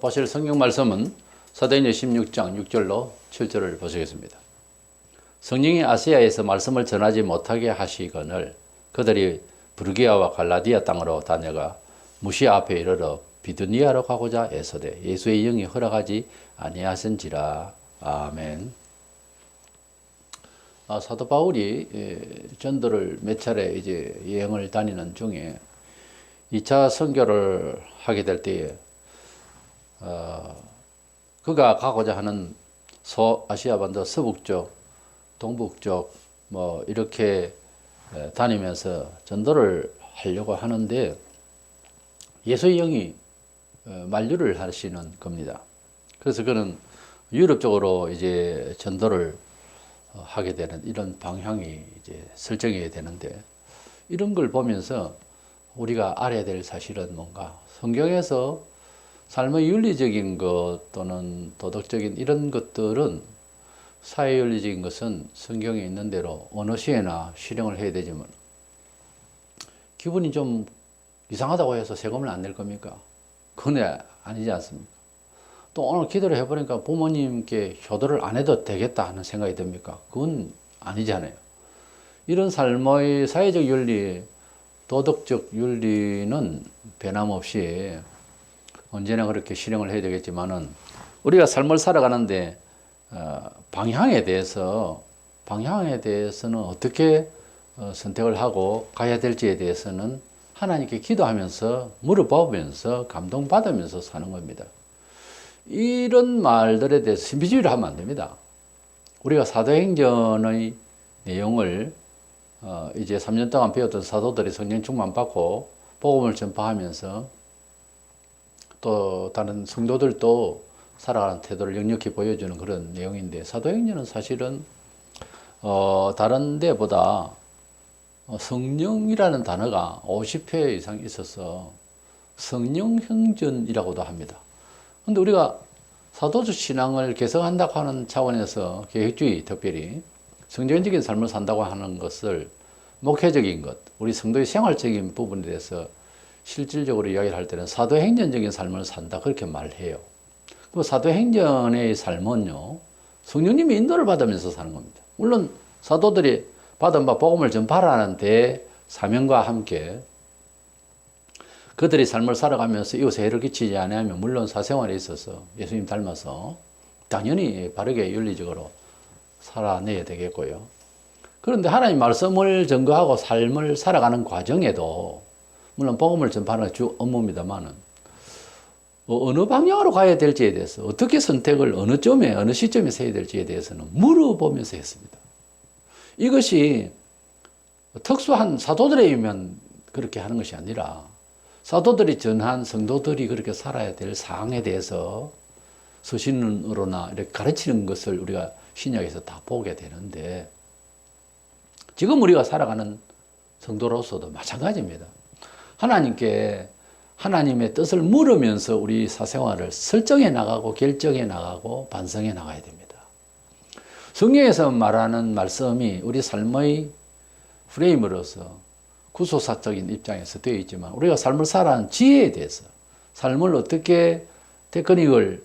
보실 성경 말씀은 사도행전 16장 6절로 7절을 보시겠습니다. 성령이 아시아에서 말씀을 전하지 못하게 하시거늘 그들이 부르기아와 갈라디아 땅으로 다녀가 무시아 앞에 이르러 비두니아로 가고자 애서되 예수의 영이 허락하지 아니하신지라. 아멘. 사도 바울이 전도를 몇 차례 이제 여행을 다니는 중에 2차 선교를 하게 될 때에 그가 가고자 하는 소아시아 반도 서북쪽, 동북쪽 뭐 이렇게 다니면서 전도를 하려고 하는데 예수의 영이 만류를 하시는 겁니다. 그래서 그는 유럽 쪽으로 이제 전도를 하게 되는 이런 방향이 이제 설정이 되는데, 이런 걸 보면서 우리가 알아야 될 사실은 뭔가 성경에서 삶의 윤리적인 것 또는 도덕적인 이런 것들은, 사회윤리적인 것은 성경에 있는 대로 어느 시에나 실행을 해야 되지만 기분이 좀 이상하다고 해서 세금을 안 낼 겁니까? 그건 아니지 않습니까? 또 오늘 기도를 해보니까 부모님께 효도를 안 해도 되겠다 하는 생각이 듭니까? 그건 아니잖아요. 이런 삶의 사회적 윤리, 도덕적 윤리는 변함없이 언제나 그렇게 실행을 해야 되겠지만은, 우리가 삶을 살아가는데 방향에 대해서는 어떻게 선택을 하고 가야 될지에 대해서는 하나님께 기도하면서 물어보면서 감동받으면서 사는 겁니다. 이런 말들에 대해서 신비주의를 하면 안 됩니다. 우리가 사도행전의 내용을 이제 3년 동안 배웠던 사도들이 성령 충만 받고 복음을 전파하면서 또 다른 성도들도 살아가는 태도를 역력히 보여주는 그런 내용인데, 사도행전은 사실은 다른 데보다 성령이라는 단어가 50회 이상 있어서 성령형전이라고도 합니다. 근데 우리가 사도적 신앙을 개성한다고 하는 차원에서 계획주의, 특별히 성전적인 삶을 산다고 하는 것을 목회적인 것, 우리 성도의 생활적인 부분에 대해서 실질적으로 이야기를 할 때는 사도행전적인 삶을 산다, 그렇게 말해요. 그 사도행전의 삶은요, 성령님이 인도를 받으면서 사는 겁니다. 물론 사도들이 받은 바 복음을 전파하는 데 사명과 함께 그들이 삶을 살아가면서 이웃에 해를 끼치지 않으면 물론 사생활에 있어서 예수님 닮아서 당연히 바르게 윤리적으로 살아내야 되겠고요. 그런데 하나님 말씀을 전거하고 삶을 살아가는 과정에도 물론 복음을 전파하는 게 주 업무입니다만은 어느 방향으로 가야 될지에 대해서, 어떻게 선택을 어느 시점에서 해야 될지에 대해서는 물어보면서 했습니다. 이것이 특수한 사도들에 의하면 그렇게 하는 것이 아니라 사도들이 전한 성도들이 그렇게 살아야 될 사항에 대해서 서신으로나 이렇게 가르치는 것을 우리가 신약에서 다 보게 되는데, 지금 우리가 살아가는 성도로서도 마찬가지입니다. 하나님께 하나님의 뜻을 물으면서 우리 사생활을 설정해 나가고 결정해 나가고 반성해 나가야 됩니다. 성경에서 말하는 말씀이 우리 삶의 프레임으로서 구속사적인 입장에서 되어 있지만, 우리가 삶을 살아가는 지혜에 대해서, 삶을 어떻게 테크닉을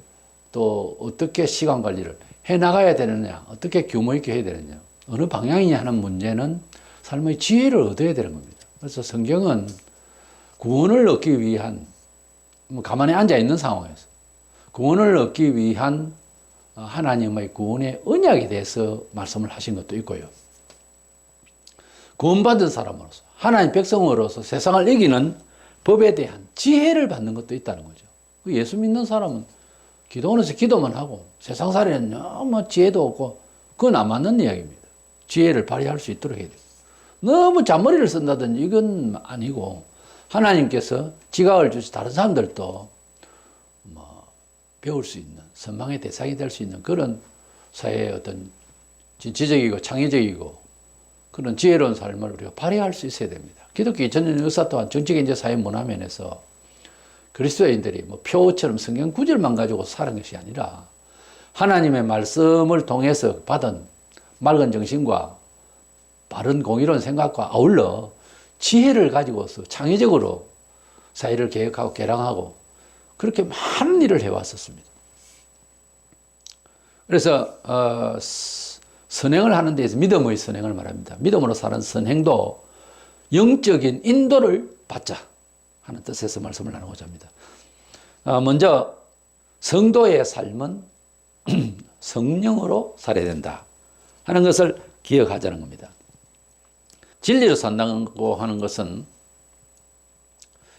또 어떻게 시간 관리를 해 나가야 되느냐, 어떻게 규모 있게 해야 되느냐, 어느 방향이냐 하는 문제는 삶의 지혜를 얻어야 되는 겁니다. 그래서 성경은 구원을 얻기 위한, 가만히 앉아 있는 상황에서 구원을 얻기 위한 하나님의 구원의 언약에 대해서 말씀을 하신 것도 있고요. 구원받은 사람으로서, 하나님 백성으로서 세상을 이기는 법에 대한 지혜를 받는 것도 있다는 거죠. 예수 믿는 사람은 기도원에서 기도만 하고 세상살이는 너무 지혜도 없고, 그건 안 맞는 이야기입니다. 지혜를 발휘할 수 있도록 해야 돼요. 너무 잔머리를 쓴다든지 이건 아니고, 하나님께서 지각을 주시 다른 사람들도 배울 수 있는, 선망의 대상이 될 수 있는 그런 사회의 어떤 진취적이고 창의적이고 그런 지혜로운 삶을 우리가 발휘할 수 있어야 됩니다. 기독교 2000년 역사 또한 정치경제 사회 문화면에서 그리스도인들이 표처럼 성경 구절만 가지고 사는 것이 아니라 하나님의 말씀을 통해서 받은 맑은 정신과 바른 공의로운 생각과 아울러 지혜를 가지고서 창의적으로 사회를 개혁하고 개량하고 그렇게 많은 일을 해왔었습니다. 그래서 선행을 하는 데에서 믿음의 선행을 말합니다. 믿음으로 사는 선행도 영적인 인도를 받자 하는 뜻에서 말씀을 나누고자 합니다. 먼저 성도의 삶은 성령으로 살아야 된다 하는 것을 기억하자는 겁니다. 진리로 산다고 하는 것은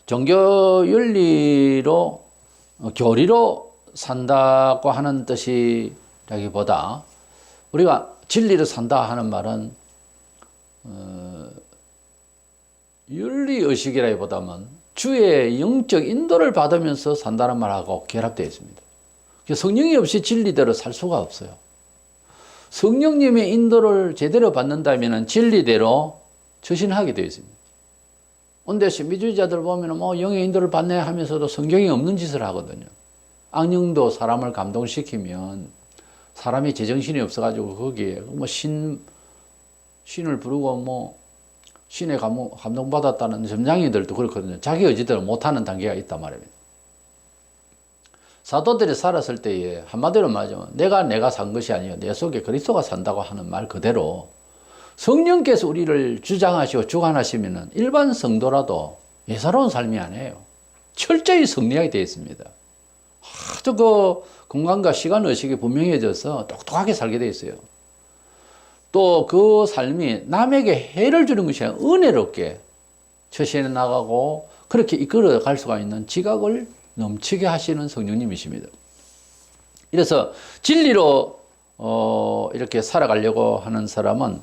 종교 윤리로 교리로 산다고 하는 뜻이라기보다 우리가 진리로 산다 하는 말은 윤리의식이라기보다는 주의 영적 인도를 받으면서 산다는 말하고 결합되어 있습니다. 성령이 없이 진리대로 살 수가 없어요. 성령님의 인도를 제대로 받는다면 진리대로 처신하게 되어 있습니다. 근데 신비주의자들 보면 영의 인도를 받네 하면서도 성경이 없는 짓을 하거든요. 악령도 사람을 감동시키면 사람이 제정신이 없어가지고 거기에 신을 부르고 신에 감동받았다는 점장이들도 그렇거든요. 자기 의지대로 못하는 단계가 있단 말입니다. 사도들이 살았을 때에 한마디로 말하자면 내가 산 것이 아니요 내 속에 그리스도가 산다고 하는 말 그대로 성령께서 우리를 주장하시고 주관하시면 일반 성도라도 예사로운 삶이 아니에요. 철저히 성리하게 되어 있습니다. 아주 공간과 시간 의식이 분명해져서 똑똑하게 살게 되어 있어요. 또 그 삶이 남에게 해를 주는 것이 아니라 은혜롭게 처신해 나가고 그렇게 이끌어 갈 수가 있는 지각을 넘치게 하시는 성령님이십니다. 그래서 진리로 이렇게 살아가려고 하는 사람은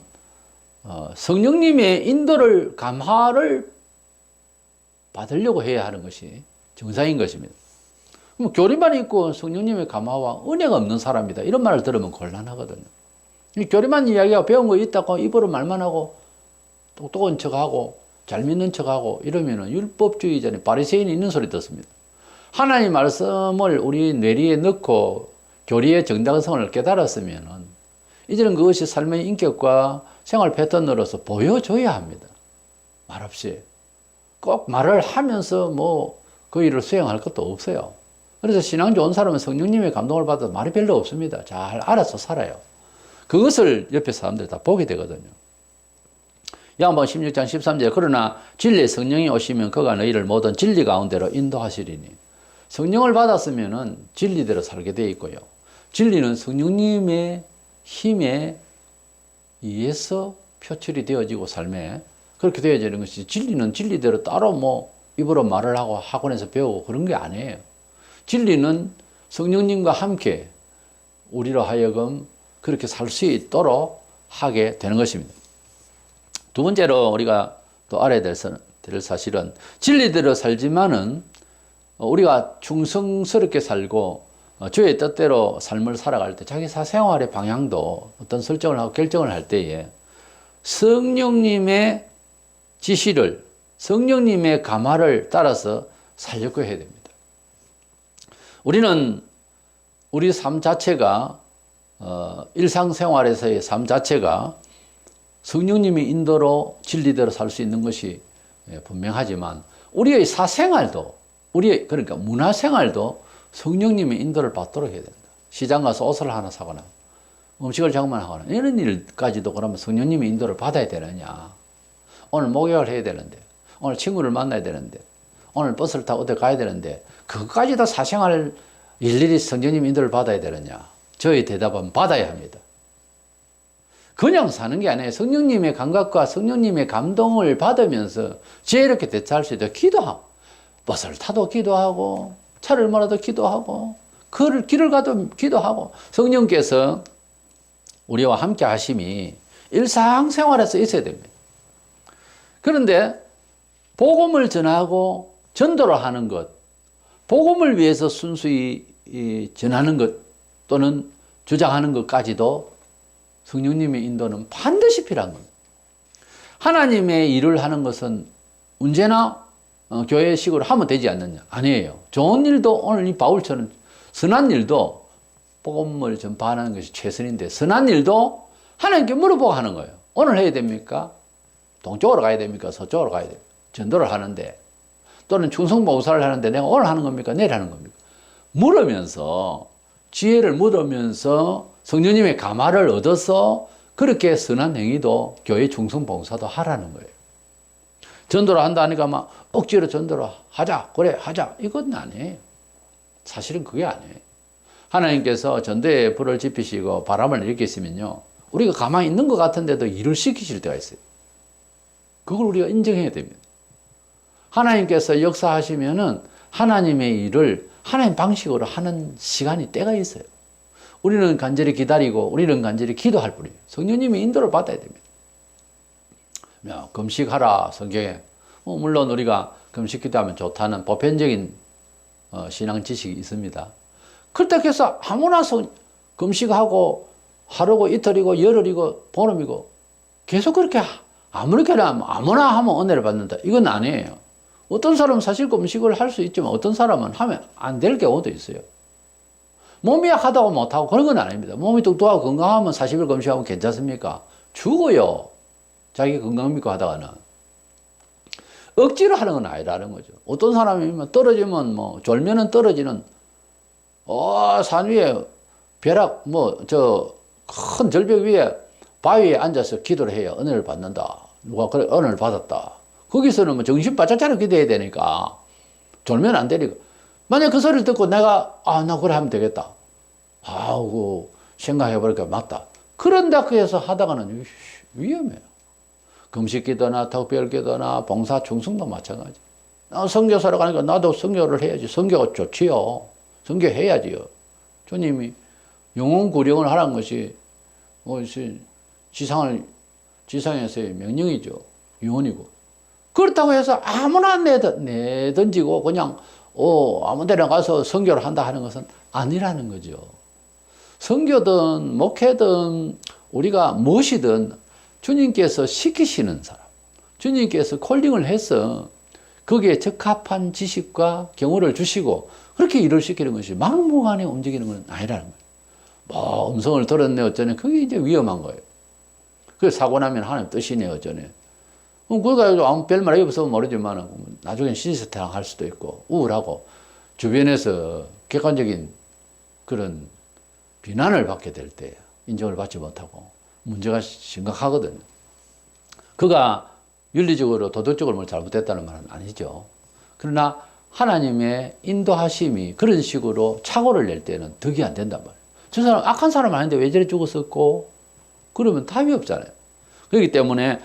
성령님의 인도를 감화를 받으려고 해야 하는 것이 정상인 것입니다. 교리만 있고 성령님의 감화와 은혜가 없는 사람이다 이런 말을 들으면 곤란하거든요. 교리만 이야기하고 배운 거 있다고 입으로 말만 하고 똑똑한 척하고 잘 믿는 척하고 이러면 율법주의자니 바리새인이 있는 소리 듣습니다. 하나님 말씀을 우리 뇌리에 넣고 교리의 정당성을 깨달았으면 이제는 그것이 삶의 인격과 생활 패턴으로서 보여줘야 합니다. 말없이. 꼭 말을 하면서 그 일을 수행할 것도 없어요. 그래서 신앙 좋은 사람은 성령님의 감동을 받아도 말이 별로 없습니다. 잘 알아서 살아요. 그것을 옆에 사람들이 다 보게 되거든요. 야고보서 16장 13절 그러나 진리의 성령이 오시면 그가 너희를 모든 진리 가운데로 인도하시리니 성령을 받았으면 진리대로 살게 되어 있고요. 진리는 성령님의 힘에 의해서 표출이 되어지고 삶에 그렇게 되어지는 것이 진리는 진리대로 따로 입으로 말을 하고 학원에서 배우고 그런 게 아니에요. 진리는 성령님과 함께 우리로 하여금 그렇게 살 수 있도록 하게 되는 것입니다. 두 번째로 우리가 또 알아야 될 사실은 진리대로 살지만은 우리가 충성스럽게 살고 주의 뜻대로 삶을 살아갈 때 자기 사생활의 방향도 어떤 설정을 하고 결정을 할 때에 성령님의 지시를 성령님의 감화를 따라서 살려고 해야 됩니다. 우리는 우리 삶 자체가 일상생활에서의 삶 자체가 성령님의 인도로 진리대로 살 수 있는 것이 분명하지만 우리의 사생활도 그러니까 문화생활도 성령님의 인도를 받도록 해야 된다. 시장 가서 옷을 하나 사거나 음식을 장만하거나 이런 일까지도 그러면 성령님의 인도를 받아야 되느냐. 오늘 목욕을 해야 되는데 오늘 친구를 만나야 되는데 오늘 버스를 타고 어디 가야 되는데 그것까지 다 사생활 일일이 성령님의 인도를 받아야 되느냐. 저의 대답은 받아야 합니다. 그냥 사는 게 아니에요. 성령님의 감각과 성령님의 감동을 받으면서 지혜롭게 대처할 수 있도록 기도하고 버스를 타도 기도하고 차를 몰아도 기도하고 길을 가도 기도하고 성령께서 우리와 함께 하심이 일상생활에서 있어야 됩니다. 그런데 복음을 전하고 전도를 하는 것, 복음을 위해서 순수히 전하는 것 또는 주장하는 것까지도 성령님의 인도는 반드시 필요한 겁니다. 하나님의 일을 하는 것은 언제나 교회식으로 하면 되지 않느냐? 아니에요. 좋은 일도 오늘 이 바울처럼 선한 일도 복음을 전파하는 것이 최선인데 선한 일도 하나님께 물어보고 하는 거예요. 오늘 해야 됩니까? 동쪽으로 가야 됩니까? 서쪽으로 가야 됩니까? 전도를 하는데 또는 충성봉사를 하는데 내가 오늘 하는 겁니까? 내일 하는 겁니까? 물으면서 지혜를 물으면서 성령님의 감화를 얻어서 그렇게 선한 행위도 교회 충성 봉사도 하라는 거예요. 전도를 한다니까 막 억지로 전도를 하자, 그래 하자, 이건 아니에요. 사실은 그게 아니에요. 하나님께서 전도에 불을 지피시고 바람을 일으키시면요, 우리가 가만히 있는 것 같은데도 일을 시키실 때가 있어요. 그걸 우리가 인정해야 됩니다. 하나님께서 역사하시면은 하나님의 일을 하나님 방식으로 하는 시간이 때가 있어요. 우리는 간절히 기다리고 우리는 간절히 기도할 뿐이에요. 성령님이 인도를 받아야 됩니다. 금식하라 성경에 물론 우리가 금식 기도하면 좋다는 보편적인 신앙 지식이 있습니다. 그렇다고 해서 아무나 금식하고 하루고 이틀이고 열흘이고 보름이고 계속 그렇게 아무렇게나 아무나 하면 은혜를 받는다, 이건 아니에요. 어떤 사람은 사실 금식을 할 수 있지만 어떤 사람은 하면 안 될 경우도 있어요. 몸이 약하다고 못하고 그런 건 아닙니다. 몸이 뚱뚱하고 건강하면 40일 금식하면 괜찮습니까? 죽어요. 자기 건강 믿고 하다가는. 억지로 하는 건 아니라는 거죠. 어떤 사람이 떨어지면 졸면은 떨어지는, 산 위에 벼락, 큰 절벽 위에 바위에 앉아서 기도를 해요. 은혜를 받는다. 누가 그래, 은혜를 받았다. 거기서는 정신 바짝 차려 기도해야 되니까. 졸면 안 되니까. 만약 그 소리를 듣고 내가, 나 그래 하면 되겠다. 생각해보니까 맞다. 그런다 해서 하다가는 위험해요. 금식 기도나 특별 기도나 봉사 충성도 마찬가지. 선교사로 가니까 나도 선교를 해야지. 선교가 좋지요. 선교해야지요. 주님이 영혼 구령을 하라는 것이 지상에서의 명령이죠. 유언이고. 그렇다고 해서 아무나 내던지고 그냥 아무 데나 가서 선교를 한다 하는 것은 아니라는 거죠. 선교든 목회든 우리가 무엇이든 주님께서 시키시는 사람, 주님께서 콜링을 해서 거기에 적합한 지식과 경우를 주시고 그렇게 일을 시키는 것이 막무가내 움직이는 건 아니라는 거예요. 음성을 들었네 어쩌네, 그게 이제 위험한 거예요. 그래서 사고 나면 하나님 뜻이네 어쩌네. 그거 가지고 아무 별말 없으면 모르지만 나중엔 신세태랑 할 수도 있고 우울하고 주변에서 객관적인 그런 비난을 받게 될 때 인정을 받지 못하고 문제가 심각하거든요. 그가 윤리적으로 도덕적으로 뭘 잘못했다는 말은 아니죠. 그러나 하나님의 인도하심이 그런 식으로 착오를 낼 때는 덕이 안 된단 말이에요. 저 사람 악한 사람 아닌데 왜 저래 죽었었고, 그러면 답이 없잖아요. 그렇기 때문에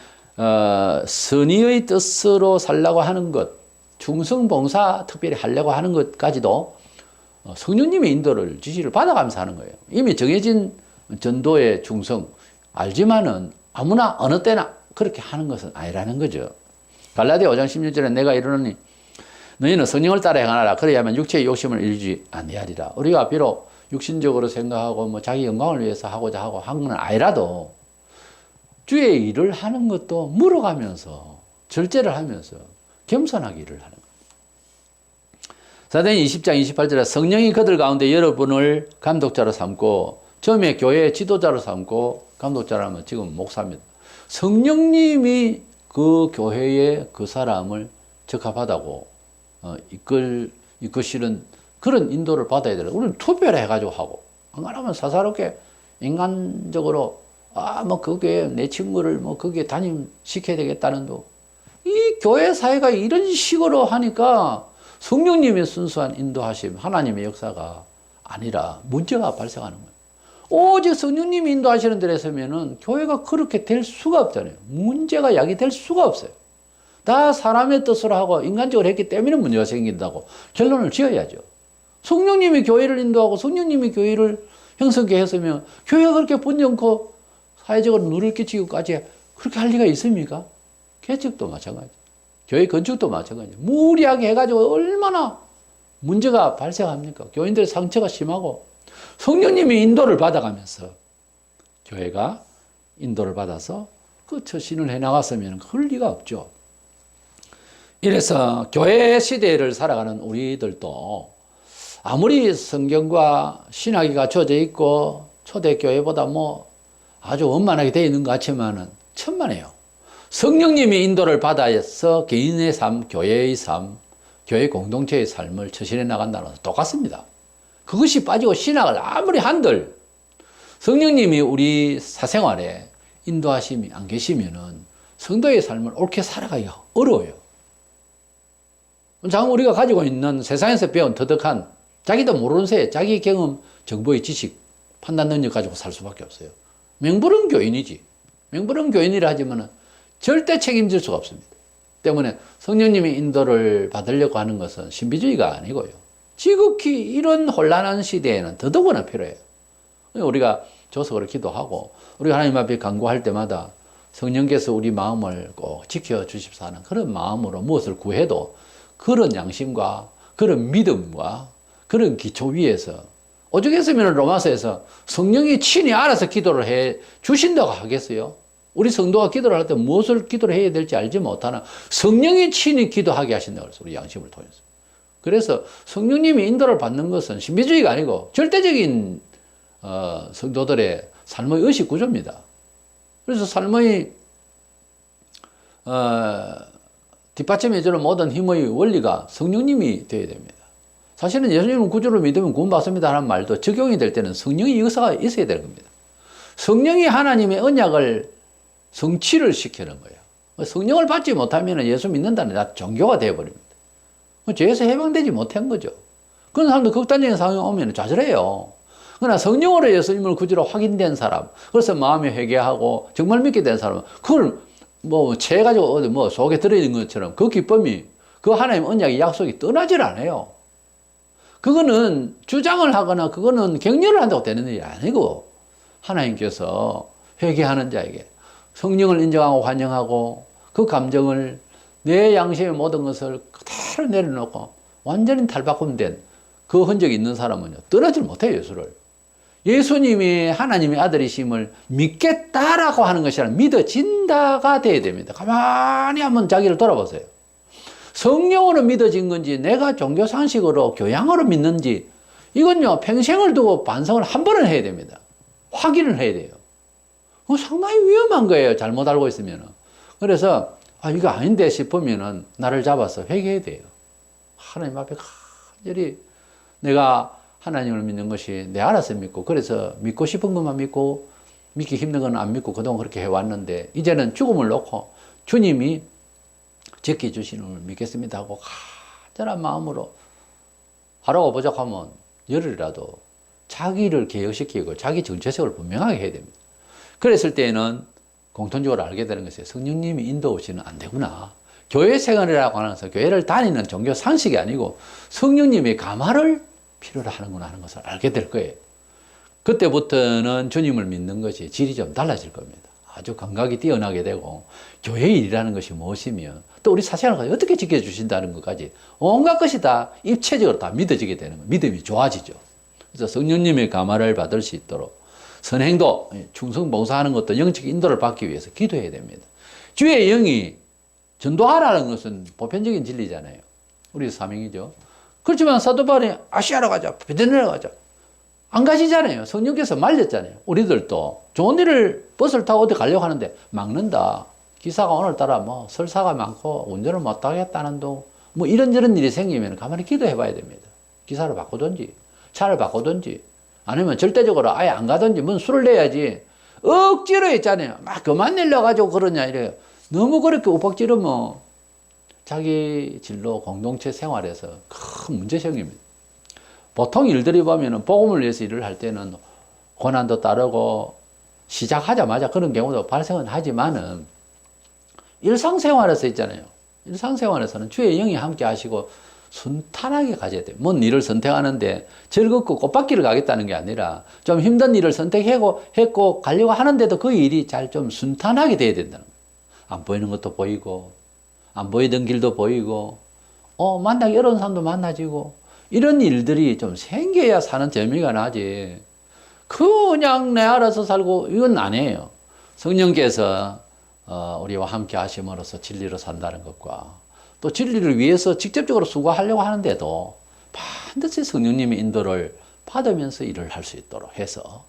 선의의 뜻으로 살려고 하는 것, 충성봉사 특별히 하려고 하는 것까지도 성령님의 인도를 지시를 받아가면서 하는 거예요. 이미 정해진 전도의 충성 알지만은 아무나 어느 때나 그렇게 하는 것은 아니라는 거죠. 갈라디아 5장 16절에 내가 이르노니 너희는 성령을 따라 행하라. 그래야만 육체의 욕심을 이루지 아니하리라. 우리가 비록 육신적으로 생각하고 자기 영광을 위해서 하고자 하고 한 건 아니라도 주의 일을 하는 것도 물어가면서 절제를 하면서 겸손하게 일을 하는 거예요. 사도행 20장 28절에 성령이 그들 가운데 여러분을 감독자로 삼고 처음에 교회의 지도자로 삼고 감독자라면 지금 목사입니다. 성령님이 그 교회의 그 사람을 적합하다고 이끄시는 그런 인도를 받아야 되는, 우리는 투표를 해가지고 하고, 안 그러면 사사롭게 인간적으로 거기에 내 친구를 거기에 담임시켜야 되겠다는 이 교회 사회가 이런 식으로 하니까 성령님의 순수한 인도하심, 하나님의 역사가 아니라 문제가 발생하는 거예요. 오직 성령님이 인도하시는 데에 서면은 교회가 그렇게 될 수가 없잖아요. 문제가 야기될 수가 없어요. 다 사람의 뜻으로 하고 인간적으로 했기 때문에 문제가 생긴다고 결론을 지어야죠. 성령님이 교회를 인도하고 성령님이 교회를 형성케 했으면 교회가 그렇게 분정코 사회적으로 누를 끼치기까지 그렇게 할 리가 있습니까? 개척도 마찬가지, 교회 건축도 마찬가지. 무리하게 해가지고 얼마나 문제가 발생합니까? 교인들의 상처가 심하고 성령님이 인도를 받아가면서 교회가 인도를 받아서 그 처신을 해나갔으면 그럴 리가 없죠. 이래서 교회 시대를 살아가는 우리들도 아무리 성경과 신학이 갖춰져 있고 초대교회보다 아주 원만하게 되어 있는 것 같지만은 천만에요. 성령님이 인도를 받아서 개인의 삶, 교회의 삶, 교회 공동체의 삶을 처신해 나간다는 것은 똑같습니다. 그것이 빠지고 신학을 아무리 한들 성령님이 우리 사생활에 인도하심이 안 계시면은 성도의 삶을 옳게 살아가기가 어려워요. 장 우리가 가지고 있는 세상에서 배운 터득한 자기도 모르는 새에 자기 경험, 정보의 지식, 판단 능력 가지고 살 수밖에 없어요. 명불허 교인이지. 명불허 교인이라 하지만 절대 책임질 수가 없습니다. 때문에 성령님의 인도를 받으려고 하는 것은 신비주의가 아니고요. 지극히 이런 혼란한 시대에는 더더구나 필요해요. 우리가 조석으로 기도하고 우리가 하나님 앞에 간구할 때마다 성령께서 우리 마음을 꼭 지켜주십사 하는 그런 마음으로 무엇을 구해도 그런 양심과 그런 믿음과 그런 기초 위에서 오죽했으면 로마서에서 성령이 친히 알아서 기도를 해 주신다고 하겠어요? 우리 성도가 기도를 할 때 무엇을 기도를 해야 될지 알지 못하나 성령이 친히 기도하게 하신다고 그래서 우리 양심을 통해서. 그래서 성령님이 인도를 받는 것은 신비주의가 아니고 절대적인 성도들의 삶의 의식 구조입니다. 그래서 삶의 뒷받침해주는 모든 힘의 원리가 성령님이 되어야 됩니다. 사실은 예수님은 구주를 믿으면 구원받습니다 하는 말도 적용이 될 때는 성령의 역사가 있어야 되는 겁니다. 성령이 하나님의 언약을 성취를 시키는 거예요. 성령을 받지 못하면 예수 믿는다는 다 종교가 되어버립니다. 죄에서 해방되지 못한 거죠. 그런 사람도 극단적인 상황이 오면 좌절해요. 그러나 성령으로 예수님을 구주로 확인된 사람, 그래서 마음에 회개하고 정말 믿게 된 사람은 그걸 채가지고 어디 속에 들어있는 것처럼 그 기쁨이 그 하나님 언약의 약속이 떠나질 않아요. 그거는 주장을 하거나 그거는 격려를 한다고 되는 일이 아니고 하나님께서 회개하는 자에게 성령을 인정하고 환영하고 그 감정을 내 양심의 모든 것을 그대로 내려놓고 완전히 탈바꿈된 그 흔적이 있는 사람은요 떠나질 못해요. 예수를. 예수님이 하나님의 아들이심을 믿겠다라고 하는 것이 아니라 믿어진다가 돼야 됩니다. 가만히 한번 자기를 돌아보세요. 성령으로 믿어진 건지 내가 종교 상식으로 교양으로 믿는지 이건요 평생을 두고 반성을 한 번은 해야 됩니다. 확인을 해야 돼요. 상당히 위험한 거예요. 잘못 알고 있으면. 그래서 이거 아닌데 싶으면은 나를 잡아서 회개해야 돼요. 하나님 앞에 간절히 내가 하나님을 믿는 것이 내 알아서 믿고 그래서 믿고 싶은 것만 믿고 믿기 힘든 건 안 믿고 그동안 그렇게 해왔는데 이제는 죽음을 놓고 주님이 지켜주시는 걸 믿겠습니다 하고 간절한 마음으로 하루가 부족하면 열흘이라도 자기를 개혁시키고 자기 정체성을 분명하게 해야 됩니다. 그랬을 때에는 공통적으로 알게 되는 것이 성령님이 인도 없이는 안 되구나. 교회 생활이라고 하면서 교회를 다니는 종교 상식이 아니고 성령님의 감화를 필요로 하는구나 하는 것을 알게 될 거예요. 그때부터는 주님을 믿는 것이 질이 좀 달라질 겁니다. 아주 감각이 뛰어나게 되고 교회의 일이라는 것이 무엇이며 또 우리 사생활을 어떻게 지켜주신다는 것까지 온갖 것이 다 입체적으로 다 믿어지게 되는 거예요. 믿음이 좋아지죠. 그래서 성령님의 감화를 받을 수 있도록 선행도 충성 봉사하는 것도 영적 인도를 받기 위해서 기도해야 됩니다. 주의 영이 전도하라는 것은 보편적인 진리잖아요. 우리 사명이죠. 그렇지만 사도 바울이 아시아로 가자, 베드로로 가자. 안 가시잖아요. 성령께서 말렸잖아요. 우리들도 좋은 일을 버스를 타고 어디 가려고 하는데 막는다. 기사가 오늘따라 설사가 많고 운전을 못 하겠다는 둥 이런저런 일이 생기면 가만히 기도해 봐야 됩니다. 기사를 바꾸든지 차를 바꾸든지 아니면 절대적으로 아예 안 가든지 술을 내야지 억지로 했잖아요. 막 그만 내려가지고 그러냐 이래요. 너무 그렇게 욱박지르면 자기 진로 공동체 생활에서 큰 문제생깁니다. 보통 일들이 보면 복음을 위해서 일을 할 때는 고난도 따르고 시작하자마자 그런 경우도 발생은 하지만은 일상생활에서 있잖아요. 일상생활에서는 주의 영이 함께 하시고 순탄하게 가져야 돼요. 뭔 일을 선택하는데 즐겁고 꽃밭길을 가겠다는 게 아니라 좀 힘든 일을 선택했고 가려고 하는데도 그 일이 잘 좀 순탄하게 돼야 된다는 거예요. 안 보이는 것도 보이고 안 보이던 길도 보이고 만나기 어려운 사람도 만나지고 이런 일들이 좀 생겨야 사는 재미가 나지. 그냥 내 알아서 살고 이건 아니에요. 성령께서 우리와 함께 하심으로써 진리로 산다는 것과 또 진리를 위해서 직접적으로 수고하려고 하는데도 반드시 성령님의 인도를 받으면서 일을 할 수 있도록 해서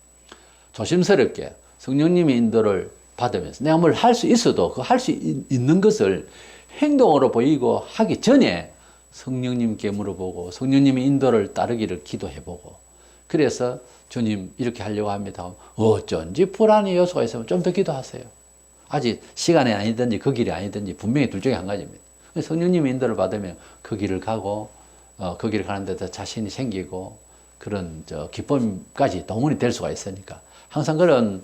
조심스럽게 성령님의 인도를 받으면서 내가 뭘 할 수 있어도 그 할 수 있는 것을 행동으로 보이고 하기 전에 성령님께 물어보고 성령님의 인도를 따르기를 기도해보고 그래서 주님 이렇게 하려고 합니다. 어쩐지 불안의 요소가 있으면 좀 더 기도하세요. 아직 시간이 아니든지 그 길이 아니든지 분명히 둘 중에 한 가지입니다. 성령님의 인도를 받으면 그 길을 가고 그 길을 가는 데도 자신이 생기고 그런 기쁨까지 동원이 될 수가 있으니까 항상 그런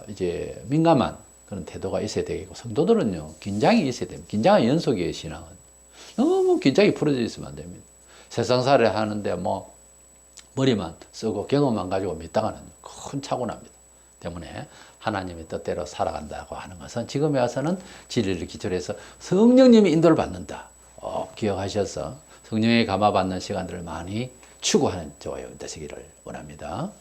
이제 민감한 그런 태도가 있어야 되겠고 성도들은요 긴장이 있어야 됩니다. 긴장의 연속이에요. 신앙은 너무 긴장이 풀어져 있으면 안 됩니다. 세상살이 하는데 뭐 머리만 쓰고 경험만 가지고 믿다가는 큰 사고 납니다. 때문에 하나님의 뜻대로 살아간다고 하는 것은 지금에 와서는 진리를 기초로 해서 성령님이 인도를 받는다. 기억하셔서 성령의 감화 받는 시간들을 많이 추구하는 저와 여러분 되시기를 원합니다.